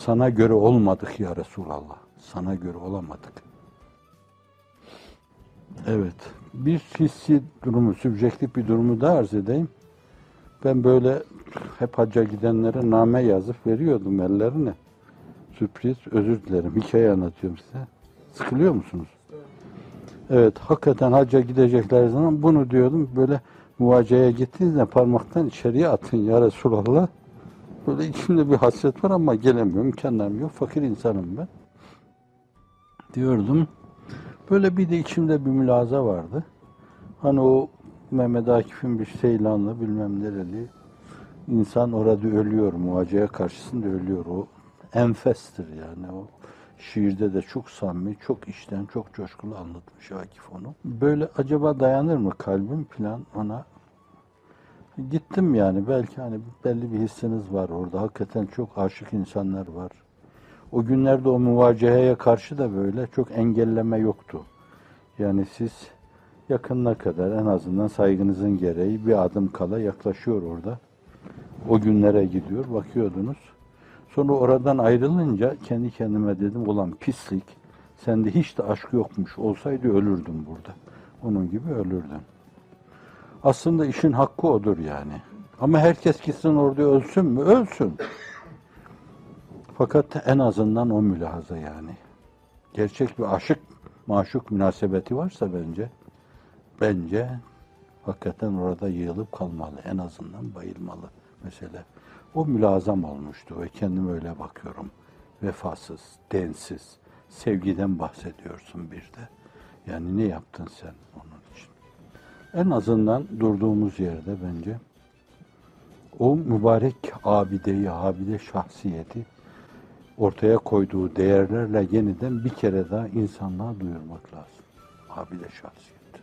Sana göre olmadık ya Resulallah. Sana göre olamadık. Evet. Bir hissi durumu, sübjektif bir durumu da arz edeyim. Ben böyle hep hacca gidenlere name yazıp veriyordum ellerine. Sürpriz, özür dilerim. Hikaye anlatıyorum size. Sıkılıyor musunuz? Evet, hakikaten hacca gidecekler zaman bunu diyordum. Böyle muvaceye gittiğinizde parmaktan içeriye atın ya Resulallah. Böyle içimde bir hasret var ama gelemiyorum, imkanlarım yok. Fakir insanım ben. Diyordum. Böyle bir de içimde bir mülaza vardı. Hani o Mehmet Akif'in bir Seylanlı bilmem nereli insan orada ölüyor, muvaceye karşısında ölüyor. O enfestir yani o. Şiirde de çok samimi, çok içten, çok coşkulu anlatmış Akif onu. Böyle acaba dayanır mı kalbim falan ona. Gittim yani belki hani belli bir hissiniz var orada. Hakikaten çok aşık insanlar var. O günlerde o muvaceheye karşı da böyle çok engelleme yoktu. Yani siz yakınına kadar en azından saygınızın gereği bir adım kala yaklaşıyor orada. O günlere gidiyor, bakıyordunuz. Sonra oradan ayrılınca kendi kendime dedim, ulan pislik, sende hiç de aşk yokmuş, olsaydı ölürdüm burada. Onun gibi ölürdüm. Aslında işin hakkı odur yani. Ama herkes gitsin orada ölsün mü? Ölsün. Fakat en azından o mülahaza yani. Gerçek bir aşık, maşuk münasebeti varsa bence hakikaten orada yığılıp kalmalı. En azından bayılmalı mesele. O mülazam olmuştu ve kendim öyle bakıyorum. Vefasız, densiz, sevgiden bahsediyorsun bir de. Yani ne yaptın sen onun için? En azından durduğumuz yerde bence o mübarek abideyi, abide şahsiyeti ortaya koyduğu değerlerle yeniden bir kere daha insanlığa duyurmak lazım. Abide şahsiyeti.